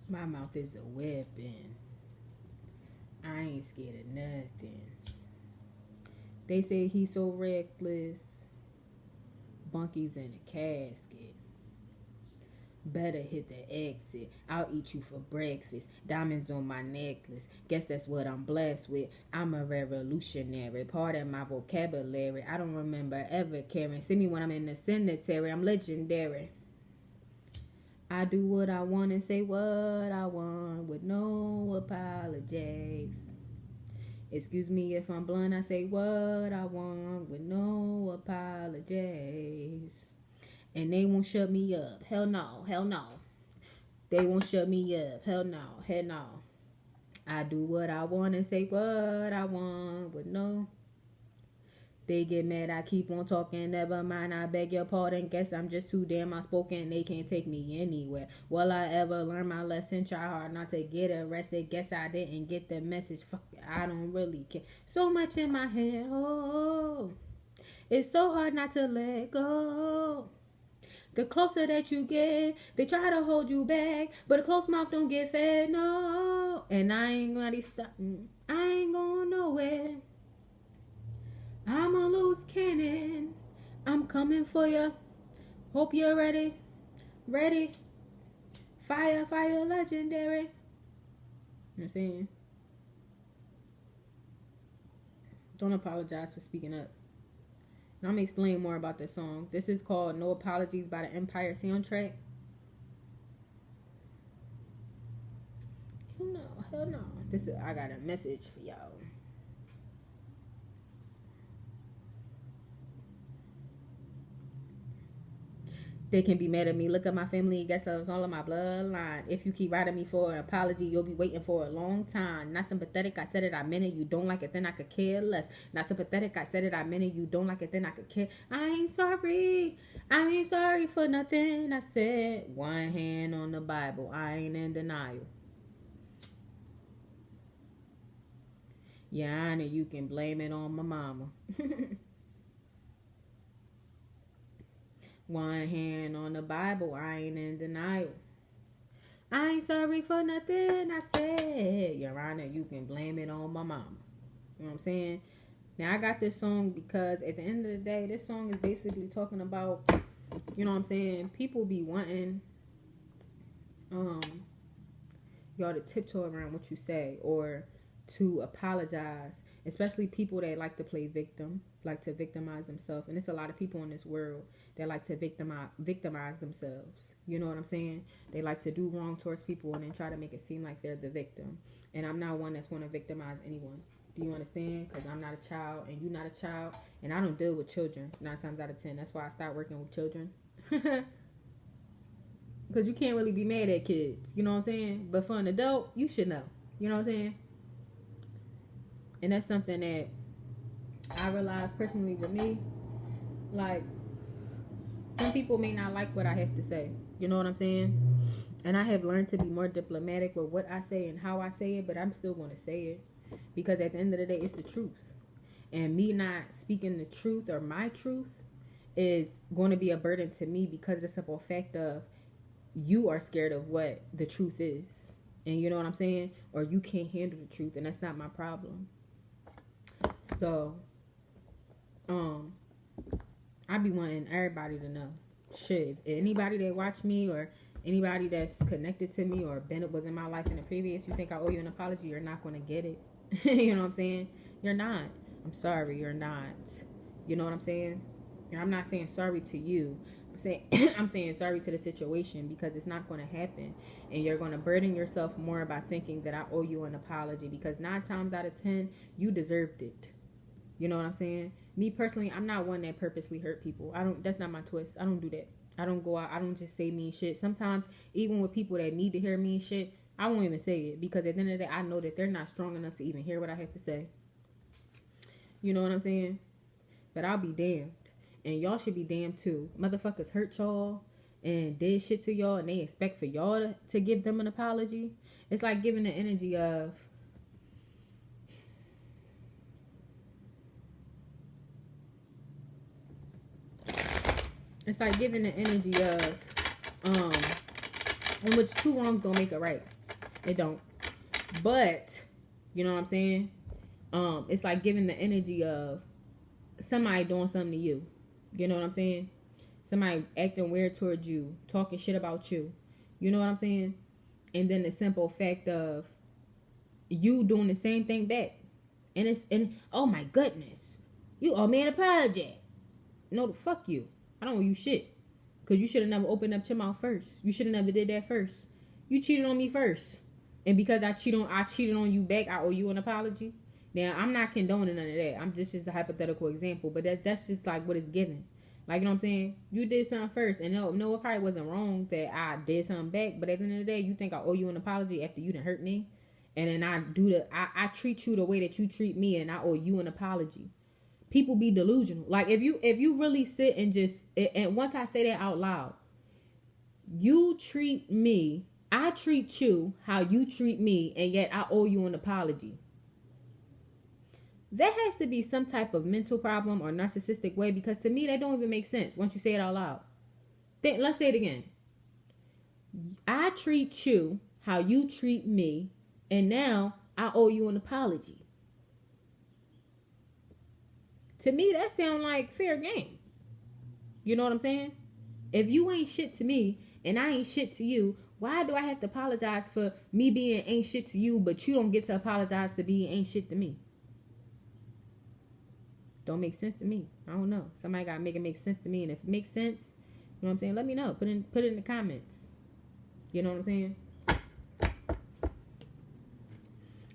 My mouth is a weapon. I ain't scared of nothing. They say he's so reckless. Bunky's in a casket. Better hit the exit. I'll eat you for breakfast. Diamonds on my necklace. Guess that's what I'm blessed with. I'm a revolutionary. Part of my vocabulary. I don't remember ever caring. See me when I'm in the cemetery. I'm legendary. I do what I want and say what I want with no apologies. Excuse me if I'm blunt. I say what I want with no apologies. And they won't shut me up. Hell no. Hell no. They won't shut me up. Hell no. Hell no. I do what I want and say what I want with no. They get mad, I keep on talking, never mind, I beg your pardon. Guess I'm just too damn outspoken, they can't take me anywhere. Will I ever learn my lesson? Try hard not to get arrested. Guess I didn't get the message. Fuck it, I don't really care. So much in my head, oh. It's so hard not to let go. The closer that you get, they try to hold you back, but a closed mouth don't get fed, no. And I ain't ready stop. I ain't going nowhere. I'm a loose cannon. I'm coming for you. Hope you're ready. Ready. Fire, fire, legendary. You know what I'm saying? Don't apologize for speaking up. And I'm going to explain more about this song. This is called No Apologies by the Empire Soundtrack. Hell no, hell no. I got a message for y'all. They can be mad at me. Look at my family. Guess that's all of my bloodline. If you keep writing me for an apology, you'll be waiting for a long time. Not sympathetic. I said it. I meant it. You don't like it. Then I could care less. Not sympathetic. I said it. I meant it. You don't like it. Then I could care. I ain't sorry. I ain't sorry for nothing. I said one hand on the Bible. I ain't in denial. Yeah, I know you can blame it on my mama. One hand on the Bible, I ain't in denial. I ain't sorry for nothing I said. Your Honor, you can blame it on my mama. You know what I'm saying? Now, I got this song because at the end of the day, this song is basically talking about, you know what I'm saying, people be wanting y'all to tiptoe around what you say or to apologize, especially people that like to play victim, like to victimize themselves. And there's a lot of people in this world that like to victimize themselves. You know what I'm saying? They like to do wrong towards people and then try to make it seem like they're the victim. And I'm not one that's going to victimize anyone. Do you understand? Because I'm not a child and you're not a child. And I don't deal with children 9 times out of 10. That's why I stopped working with children. Because you can't really be mad at kids. You know what I'm saying? But for an adult, you should know. You know what I'm saying? And that's something that I realized personally with me. Like, some people may not like what I have to say. You know what I'm saying? And I have learned to be more diplomatic with what I say and how I say it, but I'm still going to say it. Because at the end of the day, it's the truth. And me not speaking the truth or my truth is going to be a burden to me because of the simple fact of you are scared of what the truth is. And you know what I'm saying? Or you can't handle the truth, and that's not my problem. So, I be wanting everybody to know. Shit, if anybody that watch me or anybody that's connected to me or was in my life in the previous, you think I owe you an apology, you're not going to get it. You know what I'm saying? You're not. I'm sorry, you're not. You know what I'm saying? And I'm not saying sorry to you. I'm saying sorry to the situation because it's not going to happen. And you're going to burden yourself more by thinking that I owe you an apology because 9 times out of 10, you deserved it. You know what I'm saying? Me personally, I'm not one that purposely hurt people. That's not my twist. I don't do that. I don't go out. I don't just say mean shit. Sometimes, even with people that need to hear mean shit, I won't even say it because at the end of the day, I know that they're not strong enough to even hear what I have to say. You know what I'm saying? But I'll be damned. And y'all should be damned too. Motherfuckers hurt y'all and did shit to y'all and they expect for y'all to give them an apology. It's like giving the energy of, in which 2 wrongs don't make a right. It don't. But, you know what I'm saying? It's like giving the energy of somebody doing something to you. You know what I'm saying? Somebody acting weird towards you, talking shit about you. You know what I'm saying? And then the simple fact of you doing the same thing back. And oh my goodness, you owe me an apology. No, the fuck you. I don't owe you shit. Because you should have never opened up your mouth first. You should have never did that first. You cheated on me first. And because I cheated on you back, I owe you an apology. Now, I'm not condoning none of that. I'm just a hypothetical example. But that's just like what it's given. Like, you know what I'm saying? You did something first. And no, it probably wasn't wrong that I did something back. But at the end of the day, you think I owe you an apology after you done hurt me? And then I treat you the way that you treat me, and I owe you an apology. People be delusional. Like, if you really sit and just, and once I say that out loud, you treat me, I treat you how you treat me, and yet I owe you an apology. That has to be some type of mental problem or narcissistic way, because to me that don't even make sense once you say it out loud. Then let's say it again. I treat you how you treat me, and now I owe you an apology. To me, that sounds like fair game. You know what I'm saying? If you ain't shit to me and I ain't shit to you, why do I have to apologize for me being ain't shit to you, but you don't get to apologize to be ain't shit to me? Don't make sense to me. I don't know. Somebody gotta make it make sense to me, and if it makes sense, you know what I'm saying? Let me know. Put it in the comments. You know what I'm saying?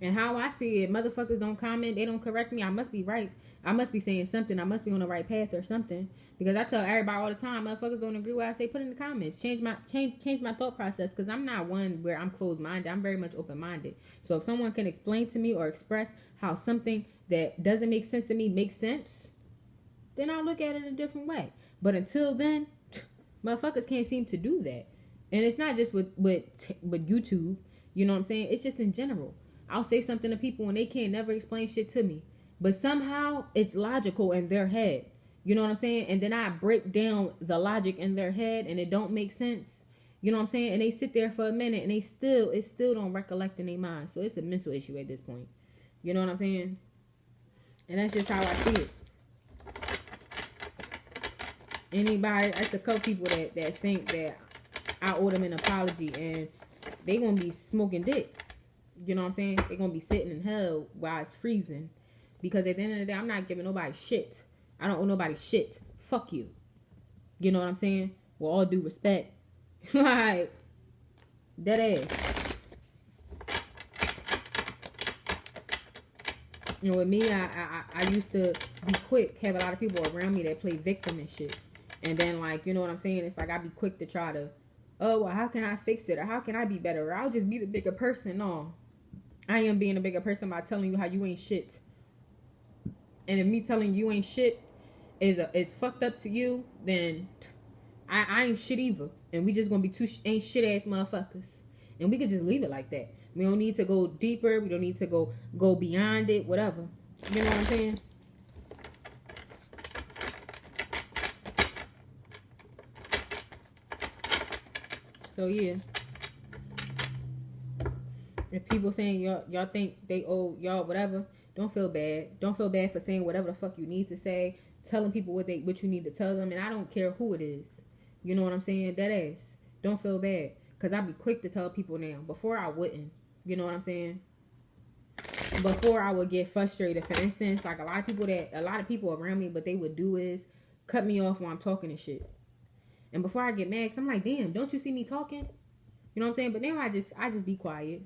And how I see it, motherfuckers don't comment, they don't correct me. I must be right. I must be saying something. I must be on the right path or something. Because I tell everybody all the time, motherfuckers don't agree with what I say, put it in the comments. Change my thought process. Because I'm not one where I'm closed-minded. I'm very much open-minded. So if someone can explain to me or express how something that doesn't make sense to me makes sense, then I'll look at it a different way. But until then, motherfuckers can't seem to do that. And it's not just with YouTube. You know what I'm saying? It's just in general. I'll say something to people and they can't never explain shit to me. But somehow it's logical in their head. You know what I'm saying? And then I break down the logic in their head and it don't make sense. You know what I'm saying? And they sit there for a minute and it still don't recollect in their mind. So it's a mental issue at this point. You know what I'm saying? And that's just how I see it. Anybody, that's a couple people that think that I owe them an apology and they gonna be smoking dick. You know what I'm saying? They're going to be sitting in hell while it's freezing. Because at the end of the day, I'm not giving nobody shit. I don't owe nobody shit. Fuck you. You know what I'm saying? With all due respect. Like, dead ass. You know, with me, I used to be quick. Have a lot of people around me that play victim and shit. And then, like, you know what I'm saying? It's like I'd be quick to try to, oh, well, how can I fix it? Or how can I be better? Or I'll just be the bigger person. No. I am being a bigger person by telling you how you ain't shit. And if me telling you ain't shit is fucked up to you, then I ain't shit either. And we just gonna be two ain't shit ass motherfuckers. And we could just leave it like that. We don't need to go deeper. We don't need to go beyond it. Whatever. You know what I'm saying? So yeah. If people saying y'all think they owe y'all whatever, don't feel bad. Don't feel bad for saying whatever the fuck you need to say. Telling people what you need to tell them, and I don't care who it is. You know what I'm saying? That ass. Don't feel bad, cause I'd be quick to tell people now. Before I wouldn't. You know what I'm saying? Before I would get frustrated. For instance, like a lot of people around me, what they would do is cut me off while I'm talking and shit. And before I get mad, cause I'm like, damn, don't you see me talking? You know what I'm saying? But now I just be quiet.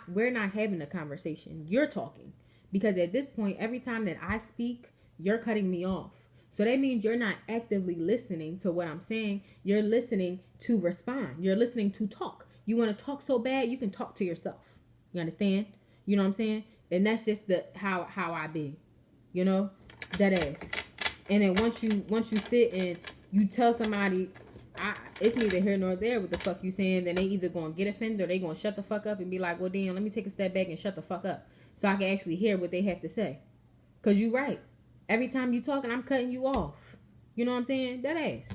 We're not having a conversation. You're talking. Because at this point, every time that I speak, you're cutting me off. So that means you're not actively listening to what I'm saying. You're listening to respond. You're listening to talk. You want to talk so bad, you can talk to yourself. You understand? You know what I'm saying? And that's just how I be. You know? That ass. And then once you sit and you tell somebody, it's neither here nor there what the fuck you saying, then they either gonna get offended or they gonna shut the fuck up and be like, well damn, let me take a step back and shut the fuck up so I can actually hear what they have to say. Cause you right. Every time you talking, I'm cutting you off. You know what I'm saying? That ass.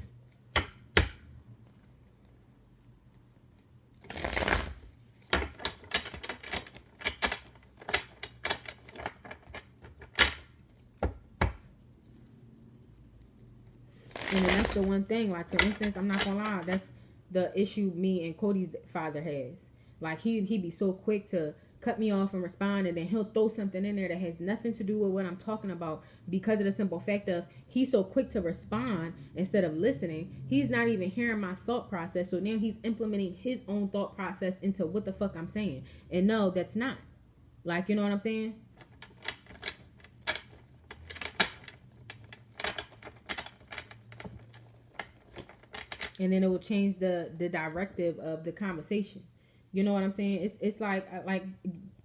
And then that's the one thing. Like, for instance, I'm not gonna lie, that's the issue me and Cody's father has. Like, he'd be so quick to cut me off and respond, and then he'll throw something in there that has nothing to do with what I'm talking about, because of the simple fact of he's so quick to respond instead of listening. He's not even hearing my thought process, so now he's implementing his own thought process into what the fuck I'm saying. And no, that's not. Like, you know what I'm saying? And then it will change the directive of the conversation. You know what I'm saying? It's like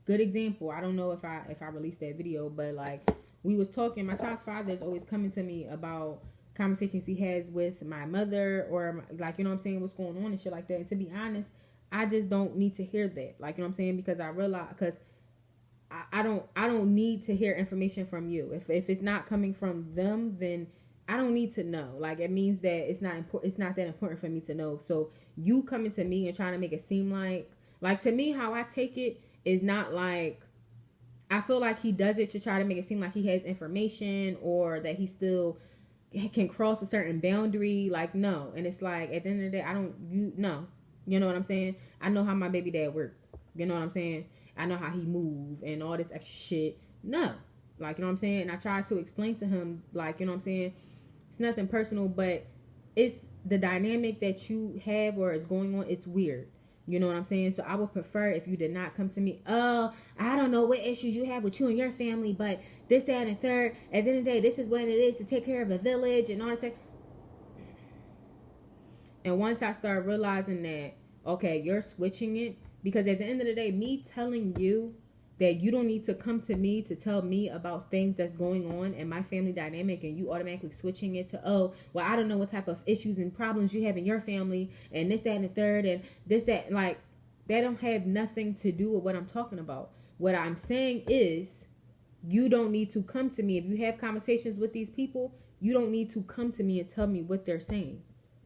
good example. I don't know if I released that video, but like, we was talking. My child's father is always coming to me about conversations he has with my mother, or like, you know what I'm saying, what's going on and shit like that. And to be honest, I just don't need to hear that. Like, you know what I'm saying? Because I realize, because I don't need to hear information from you. If it's not coming from them, then I don't need to know. Like, it means that it's not important. It's not that important for me to know. So you coming to me and trying to make it seem like to me, how I take it is not like, I feel like he does it to try to make it seem like he has information, or that he still can cross a certain boundary. Like, no. And it's like, at the end of the day, no. You know what I'm saying? I know how my baby dad work. You know what I'm saying? I know how he move and all this extra shit. No. Like, you know what I'm saying? And I try to explain to him, like, you know what I'm saying? It's nothing personal, but it's the dynamic that you have or is going on. It's weird. You know what I'm saying? So I would prefer if you did not come to me. Oh, I don't know what issues you have with you and your family, but this, that, and third. At the end of the day, this is what it is to take care of a village and all that. And once I start realizing that, okay, you're switching it, because at the end of the day, me telling you that you don't need to come to me to tell me about things that's going on in my family dynamic, and you automatically switching it to, oh, well, I don't know what type of issues and problems you have in your family, and this, that, and the third, and this, that, like, that don't have nothing to do with what I'm talking about. What I'm saying is, you don't need to come to me. If you have conversations with these people, you don't need to come to me and tell me what they're saying.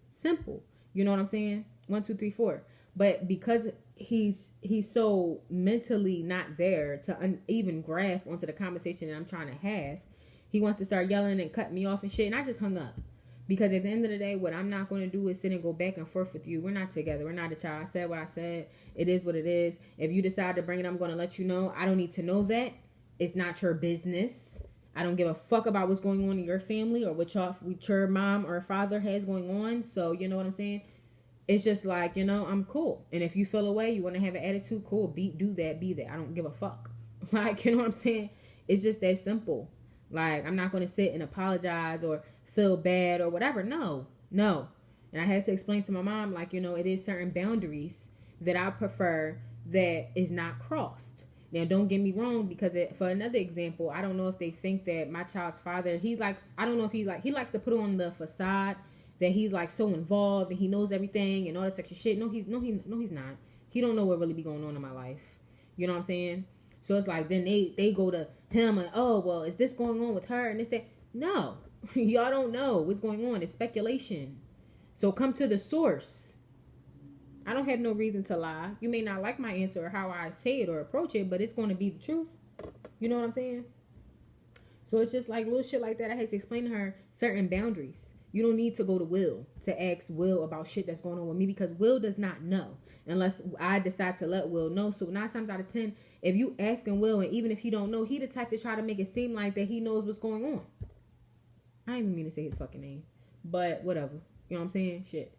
Simple. You know what I'm saying? 1, 2, 3, 4. But because he's so mentally not there to even grasp onto the conversation that I'm trying to have, he wants to start yelling and cut me off and shit. And I just hung up. Because at the end of the day, what I'm not going to do is sit and go back and forth with you. We're not together. We're not a child. I said what I said. It is what it is. If you decide to bring it, I'm going to let you know. I don't need to know that. It's not your business. I don't give a fuck about what's going on in your family or what your mom or father has going on. So, you know what I'm saying? It's just like, you know, I'm cool. And if you feel away, you want to have an attitude, cool. Do that, be that. I don't give a fuck. Like, you know what I'm saying? It's just that simple. Like, I'm not going to sit and apologize or feel bad or whatever. No. And I had to explain to my mom, like, you know, it is certain boundaries that I prefer that is not crossed. Now, don't get me wrong, because for another example, I don't know if they think that my child's father, he likes to put on the facade that he's like so involved and he knows everything and all this extra shit. No, he's not. He don't know what really be going on in my life. You know what I'm saying? So it's like, then they go to him and, oh, well, is this going on with her? And they say, no, y'all don't know what's going on. It's speculation. So come to the source. I don't have no reason to lie. You may not like my answer or how I say it or approach it, but it's going to be the truth. You know what I'm saying? So it's just like little shit like that. I had to explain to her certain boundaries. You don't need to go to Will to ask Will about shit that's going on with me, because Will does not know unless I decide to let Will know. So 9 times out of 10, if you asking Will, and even if he don't know, he the type to try to make it seem like that he knows what's going on. I didn't even mean to say his fucking name, but whatever. You know what I'm saying? Shit.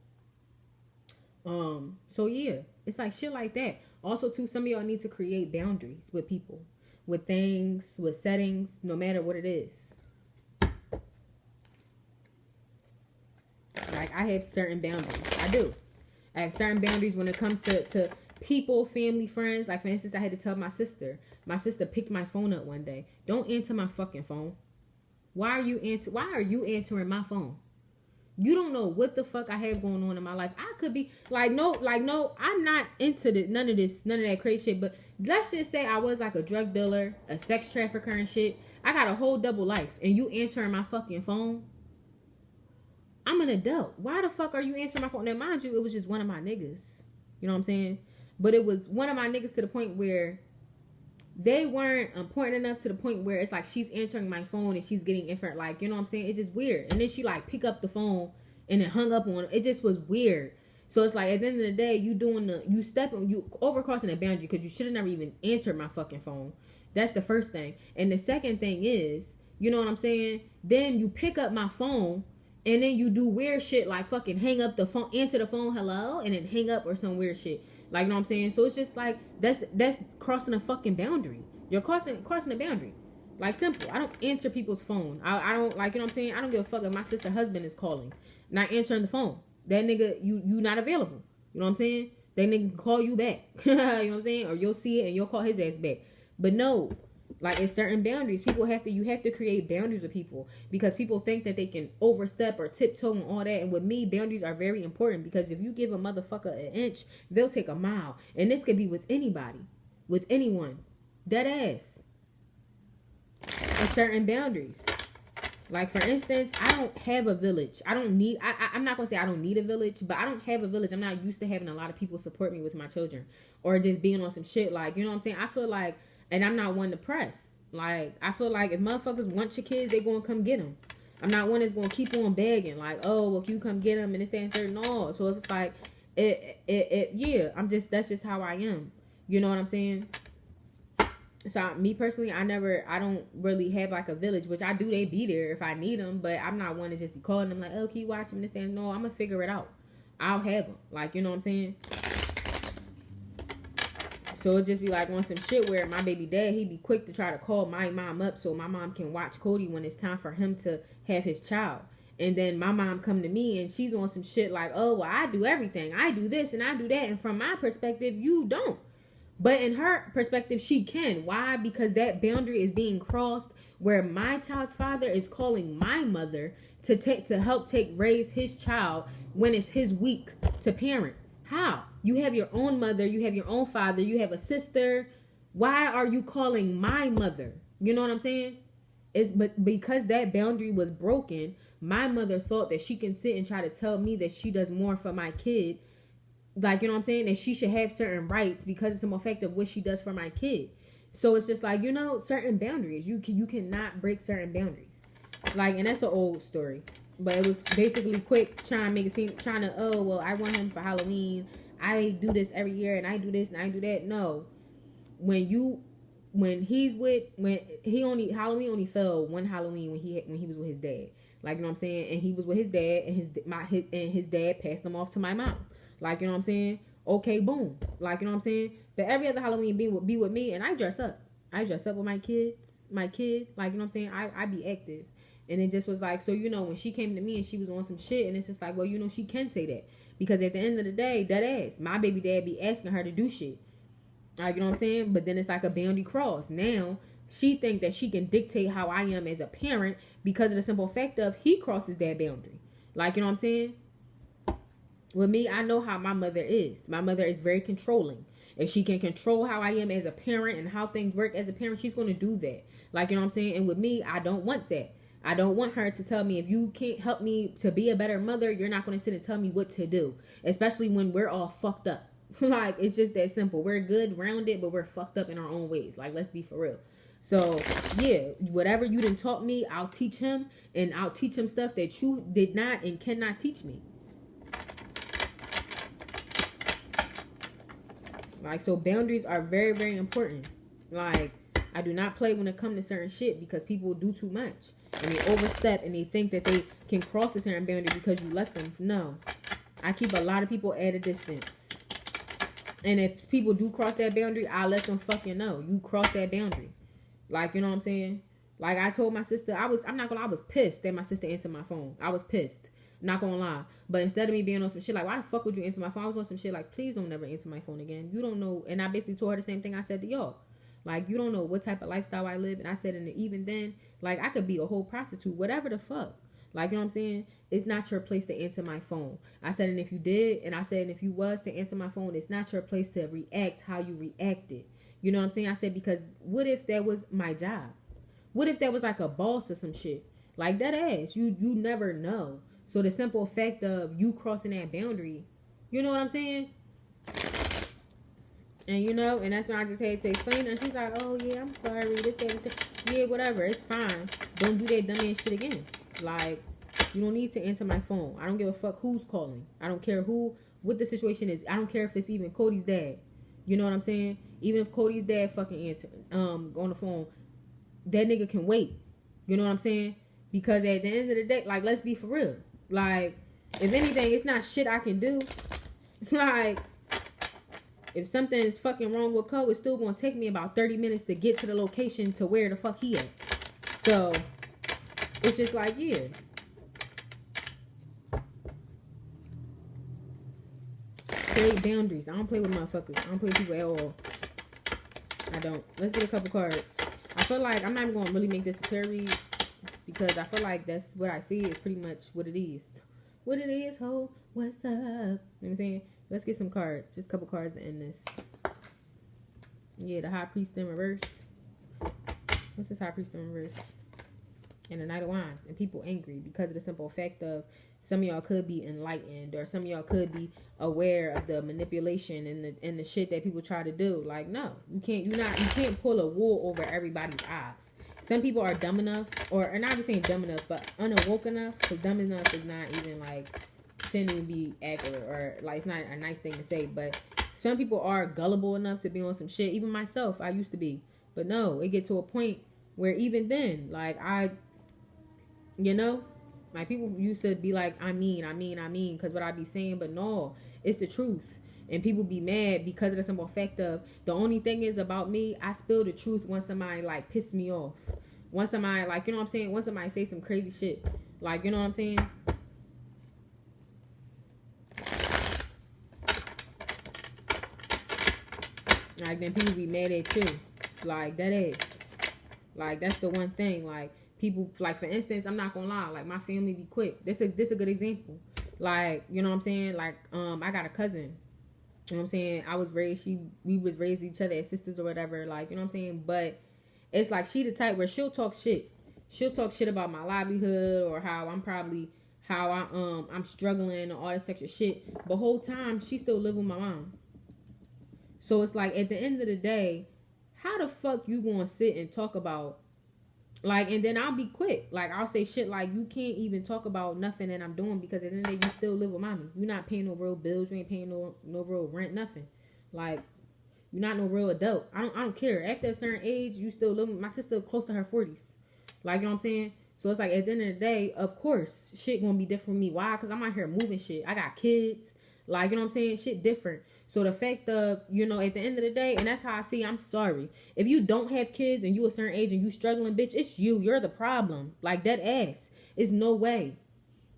So yeah, it's like shit like that. Also, too, some of y'all need to create boundaries with people, with things, with settings, no matter what it is. Like, I have certain boundaries. I do. I have certain boundaries when it comes to people, family, friends. Like, for instance, I had to tell my sister. My sister picked my phone up one day. Don't answer my fucking phone. Why are you answering my phone? You don't know what the fuck I have going on in my life. I could be no, I'm not into none of that crazy shit. But let's just say I was like a drug dealer, a sex trafficker and shit. I got a whole double life, and you answering my fucking phone. I'm an adult. Why the fuck are you answering my phone? Now, mind you, it was just one of my niggas. You know what I'm saying? But it was one of my niggas to the point where they weren't important enough to the point where it's like she's answering my phone and she's getting infant, like, you know what I'm saying? It's just weird. And then she like pick up the phone and then hung up on it. It just was weird. So it's like at the end of the day, you overcrossing a boundary because you should have never even answered my fucking phone. That's the first thing. And the second thing is, you know what I'm saying? Then you pick up my phone and then you do weird shit like fucking hang up the phone, answer the phone, hello, and then hang up or some weird shit. Like, you know what I'm saying? So it's just like that's crossing a fucking boundary. You're crossing a boundary. Like, simple. I don't answer people's phone. I don't, like, you know what I'm saying? I don't give a fuck if my sister's husband is calling, not answering the phone. That nigga, you not available. You know what I'm saying? That nigga can call you back. You know what I'm saying? Or you'll see it and you'll call his ass back. But no, like, it's certain boundaries. You have to create boundaries with people because people think that they can overstep or tiptoe and all that. And with me, boundaries are very important because if you give a motherfucker an inch, they'll take a mile. And this could be with anybody, with anyone. Dead ass. There's certain boundaries. Like, for instance, I don't have a village. I'm not going to say I don't need a village, but I don't have a village. I'm not used to having a lot of people support me with my children or just being on some shit. Like, you know what I'm saying? I feel like, and I'm not one to press. Like, I feel like if motherfuckers want your kids, they going to come get them. I'm not one that's going to keep on begging. Like, oh, well, you come get them and it's that and third and all. So if it's like, yeah, that's just how I am. You know what I'm saying? So me personally, I don't really have like a village, which I do. They be there if I need them, but I'm not one to just be calling them like, oh, can you watch them? This and no, I'm gonna figure it out. I'll have them. Like, you know what I'm saying? So it just be like on some shit where my baby dad, he be quick to try to call my mom up so my mom can watch Cody when it's time for him to have his child. And then my mom come to me and she's on some shit like, oh, well, I do everything. I do this and I do that. And from my perspective, you don't. But in her perspective, she can. Why? Because that boundary is being crossed where my child's father is calling my mother to help raise his child when it's his week to parent. How? You have your own mother, you have your own father, you have a sister. Why are you calling my mother? You know what I'm saying? But because that boundary was broken, my mother thought that she can sit and try to tell me that she does more for my kid. Like, you know what I'm saying? That she should have certain rights because it's an effect of what she does for my kid. So it's just like, you know, certain boundaries. You cannot break certain boundaries. Like, and that's an old story. But it was basically quick trying to make it seem, oh, well, I want him for Halloween. I do this every year and I do this and I do that. No. Halloween only fell one Halloween when he was with his dad. Like, you know what I'm saying? And he was with his dad and his dad passed him off to my mom. Like, you know what I'm saying? Okay, boom. Like, you know what I'm saying? But every other Halloween be with me and I dress up. I dress up with my kid. Like, you know what I'm saying? I be active. And it just was like, so, you know, when she came to me and she was on some shit, and it's just like, well, you know, she can say that. Because at the end of the day, that ass, my baby dad be asking her to do shit. Like, you know what I'm saying? But then it's like a boundary cross. Now, she think that she can dictate how I am as a parent because of the simple fact of he crosses that boundary. Like, you know what I'm saying? With me, I know how my mother is. My mother is very controlling. If she can control how I am as a parent and how things work as a parent, she's going to do that. Like, you know what I'm saying? And with me, I don't want that. I don't want her to tell me, if you can't help me to be a better mother, you're not going to sit and tell me what to do. Especially when we're all fucked up. Like, it's just that simple. We're good, rounded, but we're fucked up in our own ways. Like, let's be for real. So, yeah, whatever you done taught me, I'll teach him. And I'll teach him stuff that you did not and cannot teach me. Like, so boundaries are very, very important. Like, I do not play when it comes to certain shit because people do too much. And they overstep and they think that they can cross a certain boundary because you let them. No. I keep a lot of people at a distance. And if people do cross that boundary, I let them fucking know. You cross that boundary. Like, you know what I'm saying? Like, I told my sister, I was pissed that my sister answered my phone. I was pissed. Not gonna lie. But instead of me being on some shit like, why the fuck would you answer my phone? I was on some shit like, please don't never answer my phone again. You don't know. And I basically told her the same thing I said to y'all. Like, you don't know what type of lifestyle I live. And I said, and even then, like, I could be a whole prostitute, whatever the fuck. Like, you know what I'm saying? It's not your place to answer my phone. I said, and if you did, and I said, and if you was to answer my phone, it's not your place to react how you reacted. You know what I'm saying? I said, because what if that was my job? What if that was like a boss or some shit? Like, that ass. You never know. So the simple fact of you crossing that boundary, you know what I'm saying? And you know, and that's when I just had to explain her. She's like, oh yeah, I'm sorry, this, that, and that. Yeah, whatever, it's fine. Don't do that dumbass shit again. Like, you don't need to answer my phone. I don't give a fuck who's calling. I don't care what the situation is. I don't care if it's even Cody's dad. You know what I'm saying? Even if Cody's dad fucking answer on the phone, that nigga can wait. You know what I'm saying? Because at the end of the day, like, let's be for real. Like, if anything, it's not shit I can do. Like, if something's fucking wrong with Cole, it's still gonna take me about 30 minutes to get to the location to where the fuck he at. So, it's just like, yeah. Create boundaries. I don't play with motherfuckers. I don't play with people at all. I don't. Let's get a couple cards. I feel like I'm not even gonna really make this a tarot read because I feel like that's what I see is pretty much what it is. What it is, ho. What's up? You know what I'm saying? Let's get some cards. Just a couple cards to end this. Yeah, the High Priest in reverse. What's this High Priest in reverse? And the Knight of Wands. And people angry because of the simple fact of some of y'all could be enlightened, or some of y'all could be aware of the manipulation and the shit that people try to do. Like, no, you can't pull a wool over everybody's eyes. Some people are dumb enough, or not even saying dumb enough, but unawoke enough. Because dumb enough is not even like, shouldn't even be accurate, or like it's not a nice thing to say. But some people are gullible enough to be on some shit. Even myself, I used to be. But no, it get to a point where even then, like you know, like people used to be like, I mean, because what I be saying, but no, it's the truth. And people be mad because of the simple fact of, the only thing is about me, I spill the truth when somebody like piss me off. Once somebody, like, you know what I'm saying? Once somebody say some crazy shit. Like, you know what I'm saying? Like, then people be mad at you. Like, that is. Like, that's the one thing. Like, people, like, for instance, I'm not gonna lie. Like, my family be quick. This a good example. Like, you know what I'm saying? Like, I got a cousin. You know what I'm saying? We was raised each other as sisters or whatever. Like, you know what I'm saying? But it's like, she the type where she'll talk shit. She'll talk shit about my livelihood, or how I'm struggling and all this extra shit. But whole time, she still live with my mom. So it's like, at the end of the day, how the fuck you gonna sit and talk about, like, and then I'll be quick. Like, I'll say shit like, you can't even talk about nothing that I'm doing, because at the end of the day, you still live with mommy. You're not paying no real bills. You ain't paying no real rent, nothing. Like, you're not no real adult. I don't care. After a certain age, you still live with my sister close to her 40s. Like, you know what I'm saying? So it's like, at the end of the day, of course, shit gonna be different for me. Why? Because I'm out here moving shit. I got kids. Like, you know what I'm saying? Shit different. So the fact of, you know, at the end of the day, and that's how I see, I'm sorry. If you don't have kids and you a certain age and you struggling, bitch, it's you. You're the problem. Like, that ass. It's no way.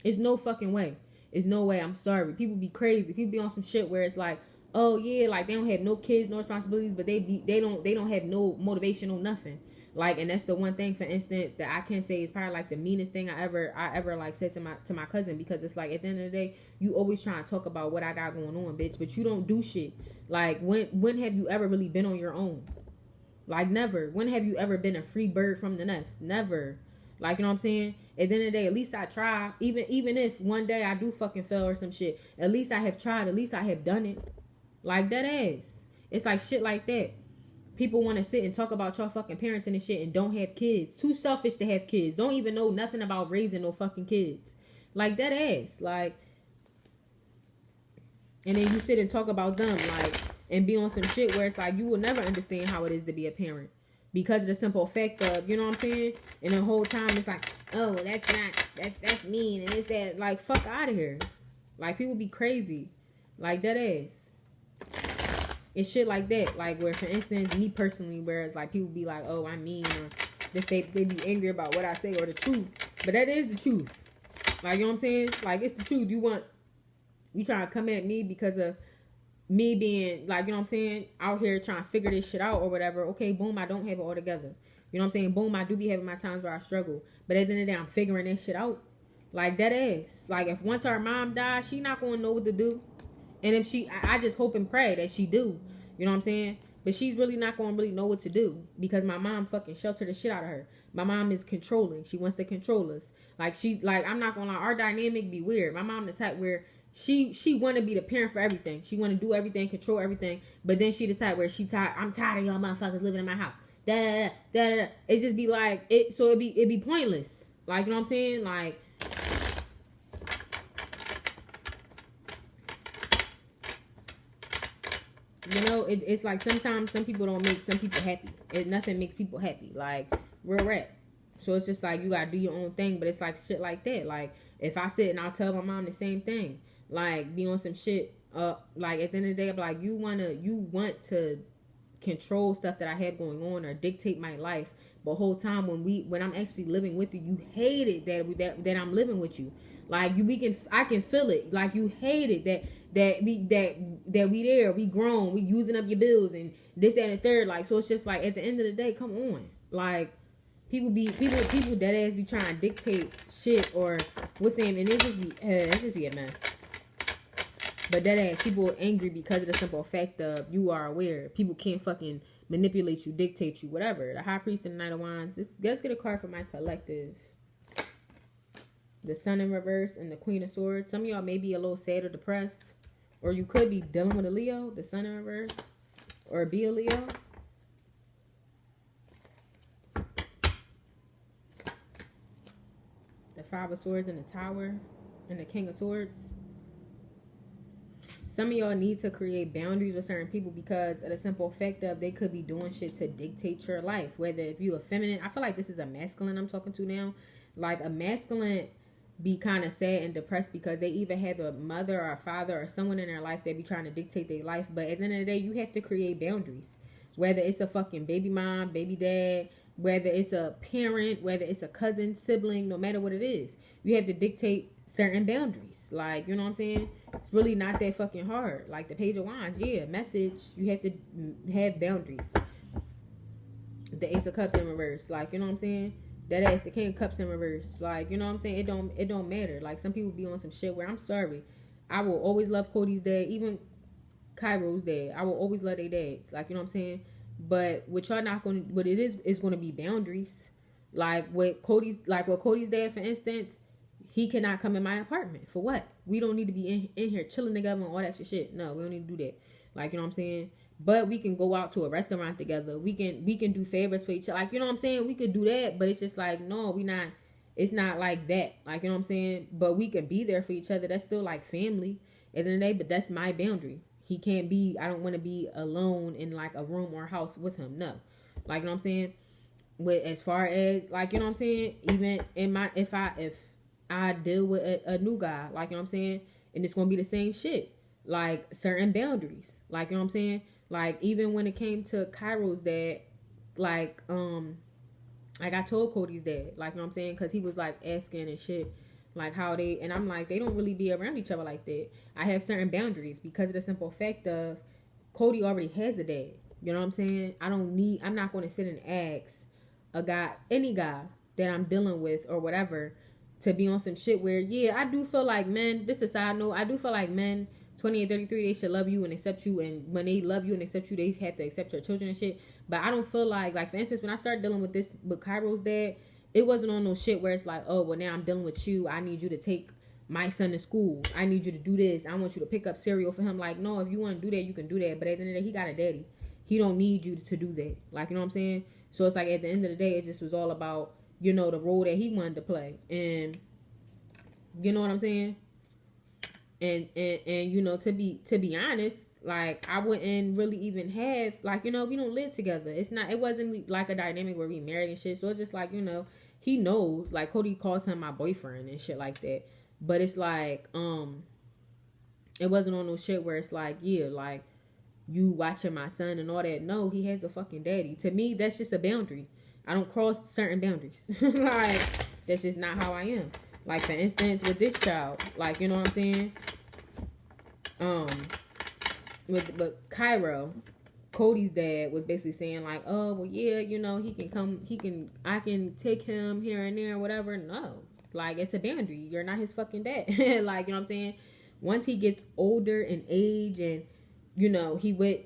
It's no fucking way. It's no way. I'm sorry. People be crazy. People be on some shit where it's like, oh yeah, like, they don't have no kids, no responsibilities, but they don't have no motivation, no nothing. Like, and that's the one thing, for instance, that I can say is probably like the meanest thing I ever like said to my cousin, because it's like, at the end of the day, you always trying to talk about what I got going on, bitch, but you don't do shit. Like, when have you ever really been on your own? Like, never. When have you ever been a free bird from the nest? Never. Like, you know what I'm saying? At the end of the day, at least I try. Even if one day I do fucking fail or some shit, at least I have tried. At least I have done it. Like, that ass. It's like shit like that. People want to sit and talk about y'all fucking parenting and shit and don't have kids. Too selfish to have kids. Don't even know nothing about raising no fucking kids. Like, that ass. Like, and then you sit and talk about them, like, and be on some shit where it's like, you will never understand how it is to be a parent. Because of the simple fact of, you know what I'm saying? And the whole time it's like, oh, well, that's mean and it's that. Like, fuck out of here. Like, people be crazy. Like, that ass. It's shit like that, like, where, for instance, me personally, whereas, like, people be like, oh, I mean, or this, they be angry about what I say, or the truth, but that is the truth. Like, you know what I'm saying? Like, it's the truth. You trying to come at me because of me being, like, you know what I'm saying, out here trying to figure this shit out or whatever. Okay, boom, I don't have it all together. You know what I'm saying? Boom, I do be having my times where I struggle, but at the end of the day, I'm figuring that shit out. Like, that ass. Like, if once her mom dies, she not gonna know what to do. And if I just hope and pray that she do. You know what I'm saying? But she's really not going to really know what to do. Because my mom fucking sheltered the shit out of her. My mom is controlling. She wants to control us. Like, I'm not going to lie. Our dynamic be weird. My mom the type where she want to be the parent for everything. She want to do everything, control everything. But then she decide where she tired. I'm tired of y'all motherfuckers living in my house. Da da da da da. It just be like it. So it be pointless. Like, you know what I'm saying? Like, you know, it's like sometimes some people don't make some people happy. Nothing makes people happy. Like, real rap. So it's just like you gotta do your own thing. But it's like shit like that. Like, if I sit and I'll tell my mom the same thing, like, be on some shit. Like, at the end of the day, I'm like, you want to control stuff that I have going on or dictate my life. But whole time when I'm actually living with you, you hate it that I'm living with you. Like, I can feel it. Like, you hate it that we there, we grown, we using up your bills and this, that, and the third. Like, so it's just like at the end of the day, come on. Like, people dead ass be trying to dictate shit or what's saying, and it just be a mess. But that ass, people angry because of the simple fact of you are aware. People can't fucking manipulate you, dictate you, whatever. The High Priest and the Knight of Wands. Let's get a card for my collective. The Sun in reverse and the Queen of Swords. Some of y'all may be a little sad or depressed. Or you could be dealing with a Leo, the Sun in reverse. Or be a Leo. The Five of Swords and the Tower. And the King of Swords. Some of y'all need to create boundaries with certain people because of the simple fact of they could be doing shit to dictate your life. Whether if you a feminine, I feel like this is a masculine I'm talking to now. Like, a masculine be kind of sad and depressed because they either have a mother or a father or someone in their life that be trying to dictate their life. But at the end of the day, you have to create boundaries. Whether it's a fucking baby mom, baby dad, whether it's a parent, whether it's a cousin, sibling, no matter what it is, you have to dictate certain boundaries. Like, you know what I'm saying? It's really not that fucking hard. Like the Page of Wands, yeah, message, you have to have boundaries. The Ace of Cups in reverse, like, you know what I'm saying? That ass, the King of Cups in reverse, like, you know what I'm saying? It don't matter. Like, some people be on some shit where, I'm sorry, I will always love Cody's dad, even Cairo's dad. I will always love their dads, like, you know what I'm saying? But what y'all not gonna, what it is gonna be boundaries. Like with Cody's dad, for instance, he cannot come in my apartment. For what? We don't need to be in here chilling together and all that shit. No, we don't need to do that. Like, you know what I'm saying? But we can go out to a restaurant together. We can do favors for each other. Like, you know what I'm saying? We could do that, but it's just like, no, we not. It's not like that. Like, you know what I'm saying? But we can be there for each other. That's still like family at the end of the day. But that's my boundary. He can't be. I don't want to be alone in like a room or a house with him. No, like, you know what I'm saying? With as far as like, you know what I'm saying? Even in my if I deal with a new guy, like, you know what I'm saying? And it's going to be the same shit. Like, certain boundaries. Like, you know what I'm saying? Like, even when it came to Cairo's dad, like I told Cody's dad, like, you know what I'm saying? Because he was, like, asking and shit, like, how they, and I'm like, they don't really be around each other like that. I have certain boundaries because of the simple fact of Cody already has a dad. You know what I'm saying? I'm not going to sit and ask a guy, any guy that I'm dealing with or whatever, to be on some shit where, yeah, I do feel like men, this is a side note, I do feel like men 20 and 33, they should love you and accept you, and when they love you and accept you, they have to accept your children and shit. But I don't feel like for instance, when I started dealing with this, with Cairo's dad, it wasn't on no shit where it's like, oh, well, now I'm dealing with you, I need you to take my son to school, I need you to do this, I want you to pick up cereal for him. Like, no, if you want to do that, you can do that, but at the end of the day, he got a daddy. He don't need you to do that. Like, you know what I'm saying? So it's like, at the end of the day, it just was all about, you know, the role that he wanted to play. And you know what I'm saying? And you know, to be honest, like, I wouldn't really even have, like, you know, we don't live together. It wasn't like a dynamic where we married and shit. So it's just like, you know, he knows, like, Cody calls him my boyfriend and shit like that. But it's like, it wasn't on no shit where it's like, yeah, like, you watching my son and all that. No, he has a fucking daddy. To me, that's just a boundary. I don't cross certain boundaries. Like, that's just not how I am. Like, for instance, with this child, like, you know what I'm saying? But Cairo, Cody's dad was basically saying like, oh, well, yeah, you know, I can take him here and there, whatever. No, like, it's a boundary. You're not his fucking dad. Like, you know what I'm saying? Once he gets older in age and, you know,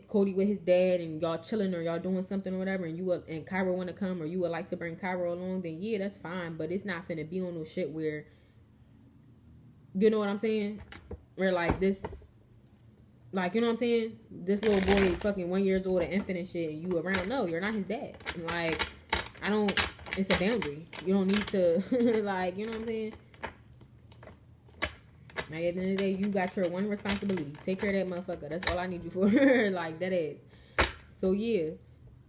Cody with his dad and y'all chilling or y'all doing something or whatever, and Cairo want to come, or you would like to bring Cairo along, then yeah, that's fine. But it's not finna be on no shit where, you know what I'm saying? where like this, like, you know what I'm saying? This little boy, fucking 1 year old, an infant and shit, and you around. No, you're not his dad. Like, I don't. It's a boundary. You don't need to, like, you know what I'm saying? Like, at the end of the day, you got your one responsibility. Take care of that motherfucker. That's all I need you for. Like, that is. So, yeah.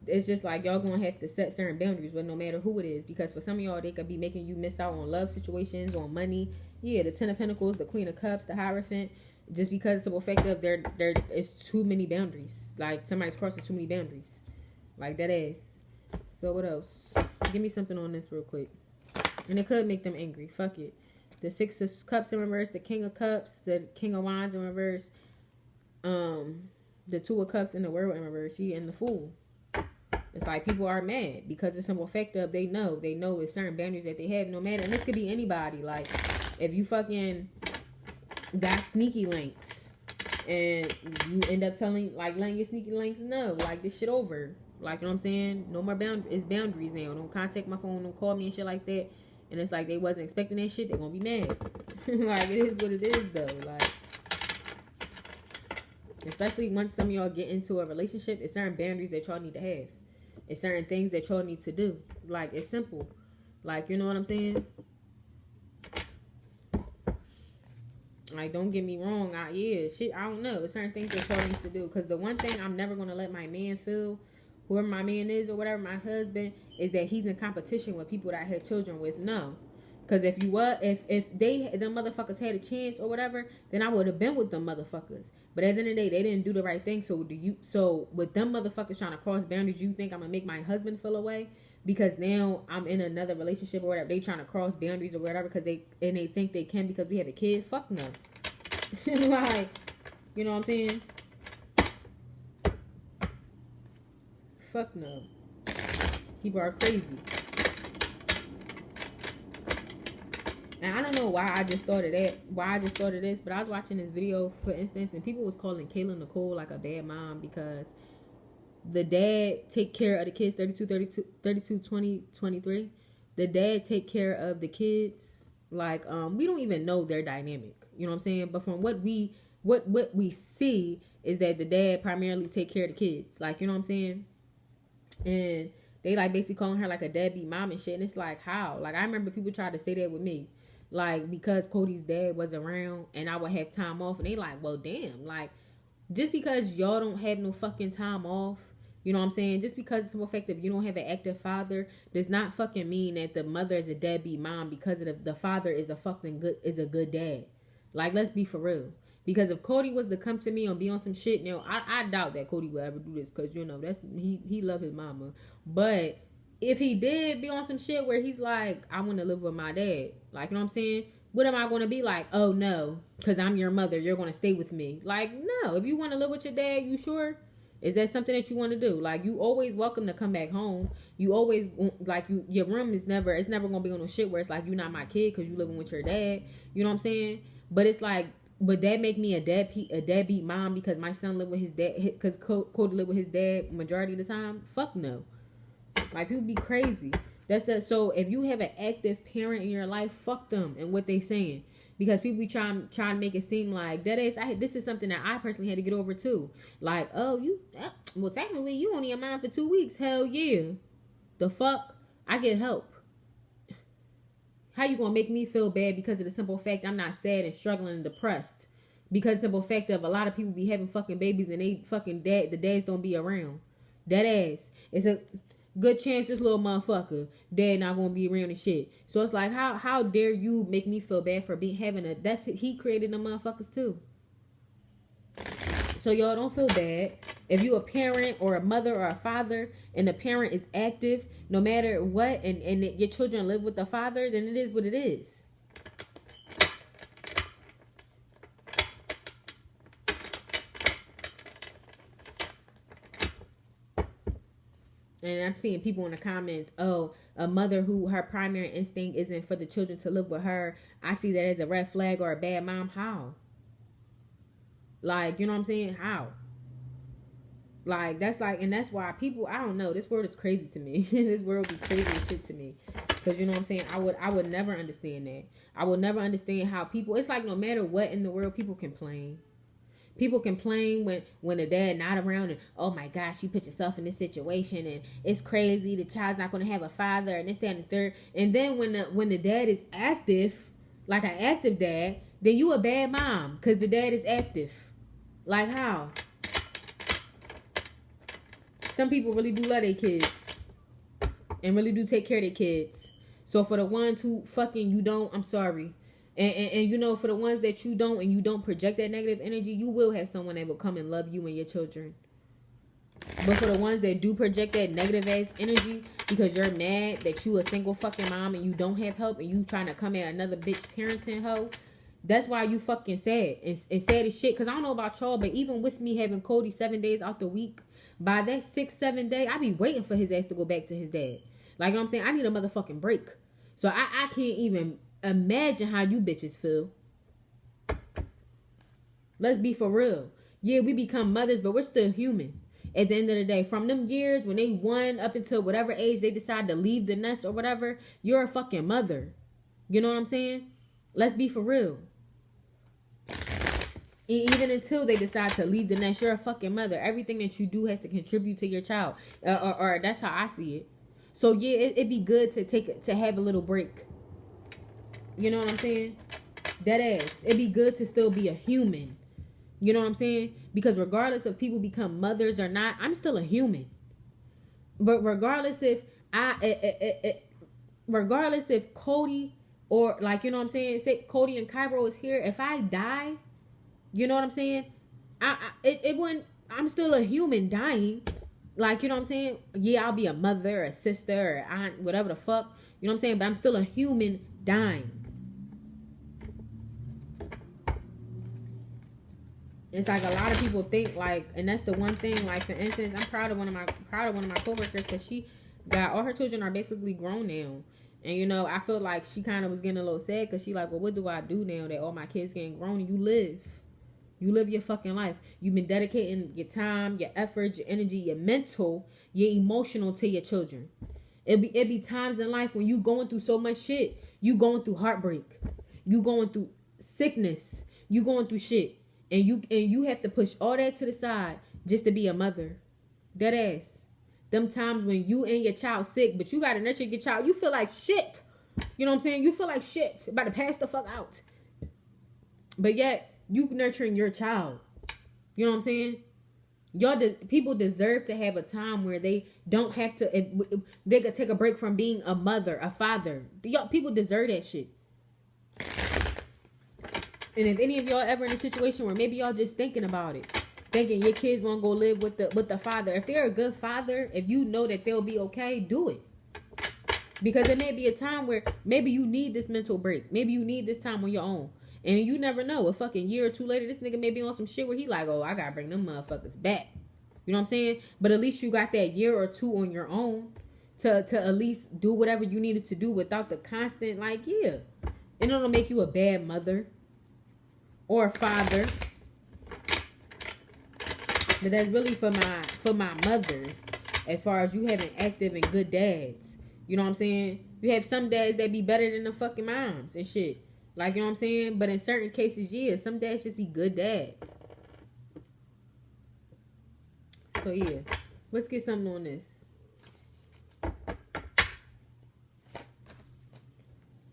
It's just like y'all gonna have to set certain boundaries with no matter who it is. Because for some of y'all, they could be making you miss out on love situations, on money. Yeah, the Ten of Pentacles, the Queen of Cups, the Hierophant. Just because it's effective, there is too many boundaries. Like, somebody's crossing too many boundaries. Like, that is. So, what else? Give me something on this real quick. And it could make them angry. Fuck it. The Six of Cups in reverse, the King of Cups, the King of Wands in reverse, the Two of Cups in the World in reverse, and the Fool. It's like people are mad because it's simple fact of they know it's certain boundaries that they have no matter. And this could be anybody. Like, if you fucking got sneaky links and you end up letting your sneaky links know, like, this shit over. Like, you know what I'm saying? No more it's boundaries now. Don't contact my phone, don't call me and shit like that. And it's like they wasn't expecting that shit, they're gonna be mad. Like, it is what it is though. Like, especially once some of y'all get into a relationship, it's certain boundaries that y'all need to have. It's certain things that y'all need to do. Like, it's simple. Like, you know what I'm saying? Like, don't get me wrong. I don't know. It's certain things that y'all need to do. Because the one thing I'm never going to let my man feel, whoever my man is or whatever, my husband, is that he's in competition with people that I have children with. No. Because if them motherfuckers had a chance or whatever, then I would have been with them motherfuckers. But at the end of the day, they didn't do the right thing. So with them motherfuckers trying to cross boundaries, you think I'm going to make my husband feel away? Because now I'm in another relationship or whatever. They trying to cross boundaries or whatever because they think they can because we have a kid. Fuck no. Like, you know what I'm saying? Fuck no. People are crazy. And I don't know why I just started this, but I was watching this video, for instance, and people was calling Kayla Nicole like a bad mom because the dad take care of the kids, 32, 20, 23. The dad take care of the kids. Like, we don't even know their dynamic. You know what I'm saying? But from what we see is that the dad primarily take care of the kids. Like, you know what I'm saying? And they like basically calling her like a deadbeat mom and shit. And it's like, how? Like, I remember people tried to say that with me. Like, because Cody's dad was around and I would have time off. And they like, well, damn. Like, just because y'all don't have no fucking time off, you know what I'm saying? Just because it's more effective, you don't have an active father, does not fucking mean that the mother is a deadbeat mom because of the father is a good dad. Like, let's be for real. Because if Cody was to come to me and be on some shit, now I doubt that Cody would ever do this because, you know, that's he love his mama. But if he did be on some shit where he's like, I want to live with my dad, like, you know what I'm saying? What am I going to be like? Oh no, because I'm your mother, you're going to stay with me. Like, no, if you want to live with your dad, you sure? Is that something that you want to do? Like, you always welcome to come back home. You always, like, your room is never going to be on no shit where it's like, you're not my kid because you living with your dad. You know what I'm saying? But it's like, would that make me a deadbeat mom because my son lived with his dad, because Cody lived with his dad majority of the time? Fuck no. Like, people be crazy. So if you have an active parent in your life, fuck them and what they saying. Because people be trying to make it seem like this is something that I personally had to get over too. Like, oh, well, technically you only a mom for 2 weeks. Hell yeah. The fuck? I get help. How you gonna make me feel bad because of the simple fact I'm not sad and struggling and depressed? Because the simple fact of a lot of people be having fucking babies and they fucking the dads don't be around. That ass. It's a good chance this little motherfucker dad not gonna be around and shit. So it's like, how dare you make me feel bad for he created the motherfuckers too. So y'all don't feel bad. If you a parent or a mother or a father and the parent is active, no matter what, and your children live with the father, then it is what it is. And I'm seeing people in the comments, oh, a mother who her primary instinct isn't for the children to live with her, I see that as a red flag or a bad mom. How? Like, you know what I'm saying? How? Like, that's why people, I don't know, this world is crazy to me. This world be crazy as shit to me. Because you know what I'm saying? I would never understand that. I would never understand how people, it's like no matter what in the world, people complain. People complain when the dad not around and, oh my gosh, you put yourself in this situation and it's crazy. The child's not going to have a father and this, that, and the third. And then when the dad is active, like an active dad, then you a bad mom because the dad is active. Like how? Some people really do love their kids and really do take care of their kids. So for the ones who fucking you don't, I'm sorry. And you know, for the ones that you don't and you don't project that negative energy, you will have someone that will come and love you and your children. But for the ones that do project that negative ass energy because you're mad that you a single fucking mom and you don't have help and you trying to come at another bitch parenting hoe, that's why you fucking sad. And sad as shit. Because I don't know about y'all, but even with me having Cody 7 days out the week, by that 6-7 day, I be waiting for his ass to go back to his dad. Like, you know what I'm saying? I need a motherfucking break. So I can't even imagine how you bitches feel. Let's be for real. Yeah, we become mothers, but we're still human. At the end of the day, from them years when they won up until whatever age they decide to leave the nest or whatever, you're a fucking mother. You know what I'm saying? Let's be for real. Even until they decide to leave the nest, you're a fucking mother. Everything that you do has to contribute to your child. Or that's how I see it. So yeah, it'd be good to have a little break. You know what I'm saying? That ass. It'd be good to still be a human. You know what I'm saying? Because regardless if people become mothers or not, I'm still a human. But regardless if regardless if Cody or like, you know what I'm saying, say Cody and Cairo is here, if I die, you know what I'm saying? It wouldn't. I'm still a human dying. Like, you know what I'm saying? Yeah, I'll be a mother, a sister, or aunt, whatever the fuck. You know what I'm saying? But I'm still a human dying. It's like a lot of people think like, and that's the one thing. Like for instance, I'm proud of one of my coworkers because she got all her children are basically grown now, and you know I feel like she kind of was getting a little sad because she like, well, what do I do now that all my kids getting grown and you live your fucking life. You've been dedicating your time, your effort, your energy, your mental, your emotional to your children. It be times in life when you going through so much shit. You going through heartbreak. You going through sickness. You going through shit. And you have to push all that to the side just to be a mother. That ass. Them times when you and your child sick, but you gotta nurture your child. You feel like shit. You know what I'm saying? You feel like shit. About to pass the fuck out. But yet, you nurturing your child. You know what I'm saying? People deserve to have a time where they don't have to, they could take a break from being a mother, a father. People deserve that shit. And if any of y'all ever in a situation where maybe y'all just thinking about it, thinking your kids want to go live with the father, if they're a good father, if you know that they'll be okay, do it. Because there may be a time where maybe you need this mental break. Maybe you need this time on your own. And you never know. A fucking year or two later, this nigga may be on some shit where he like, oh, I gotta bring them motherfuckers back. You know what I'm saying? But at least you got that year or two on your own to at least do whatever you needed to do without the constant, like, yeah. And it'll make you a bad mother or a father. But that's really for my mothers, as far as you having active and good dads. You know what I'm saying? You have some dads that be better than the fucking moms and shit. Like, you know what I'm saying? But in certain cases, yeah, some dads just be good dads. So, yeah. Let's get something on this.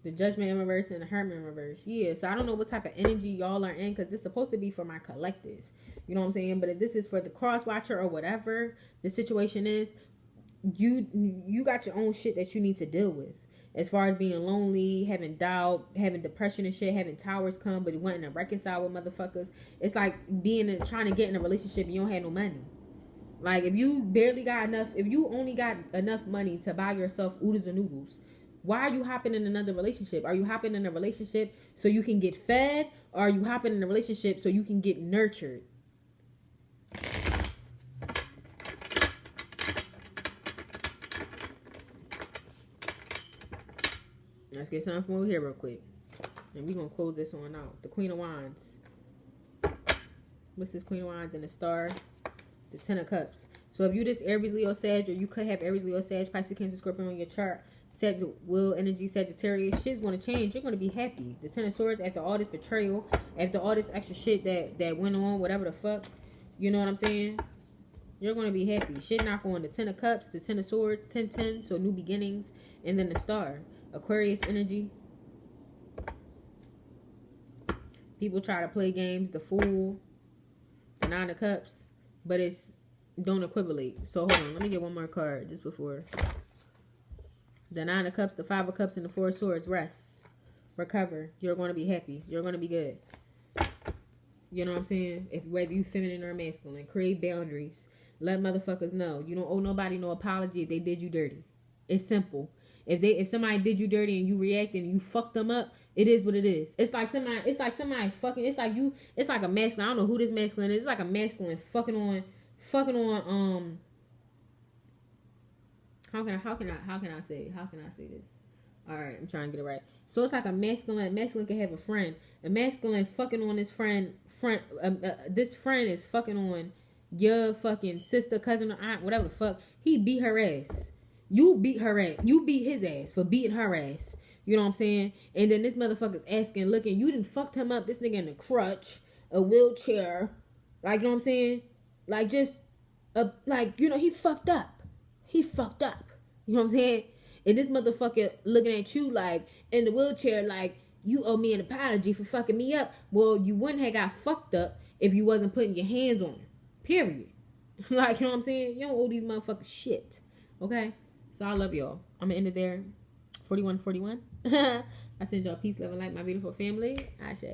The Judgment in reverse and the Hermit in reverse. Yeah, so I don't know what type of energy y'all are in because it's supposed to be for my collective. You know what I'm saying? But if this is for the cross watcher or whatever the situation is, you got your own shit that you need to deal with. As far as being lonely, having doubt, having depression and shit, having towers come, but wanting to reconcile with motherfuckers. It's like trying to get in a relationship and you don't have no money. Like, if you only got enough money to buy yourself oodles and noodles, why are you hopping in another relationship? Are you hopping in a relationship so you can get fed? Or are you hopping in a relationship so you can get nurtured? Let's get something from over here real quick. And we're going to close this one out. The Queen of Wands. What's this Queen of Wands and the Star? The Ten of Cups. So if you this Aries, Leo, Sag, or you could have Aries, Leo, Sag, Pisces, Cancer, Scorpio on your chart, Will energy, Sagittarius. Shit's gonna change. You're gonna be happy. The Ten of Swords, after all this betrayal, after all this extra shit that went on, whatever the fuck, you know what I'm saying? You're gonna be happy. Shit knock on the Ten of Cups, the Ten of Swords, 10-10, so new beginnings, and then the Star. Aquarius energy. People try to play games, the Fool, the Nine of Cups, but it's don't equivalate. So hold on, let me get one more card just before. The Nine of Cups, the Five of Cups, and the Four of Swords. Rest. Recover. You're going to be happy. You're going to be good. You know what I'm saying? Whether you feminine or masculine. Create boundaries. Let motherfuckers know. You don't owe nobody no apology if they did you dirty. It's simple. If somebody did you dirty and you reacted and you fucked them up, it is what it is. It's like somebody fucking, it's like a masculine. I don't know who this masculine is. It's like a masculine fucking on How can I say this? All right, I'm trying to get it right. So it's like a masculine can have a friend. A masculine fucking on this friend. This friend is fucking on your fucking sister, cousin, or aunt, whatever the fuck. He beat her ass. You beat her ass. You beat his ass for beating her ass. You know what I'm saying? And then this motherfucker's asking, looking, you done fucked him up. This nigga in a crutch, a wheelchair. Like, you know what I'm saying? Like, just, he fucked up. He fucked up. You know what I'm saying? And this motherfucker looking at you like, in the wheelchair, like, you owe me an apology for fucking me up. Well, you wouldn't have got fucked up if you wasn't putting your hands on him. Period. Like, you know what I'm saying? You don't owe these motherfuckers shit. Okay? So I love y'all. I'm going to end it there. 4141. I send y'all peace, love, and light, my beautiful family. Ashe.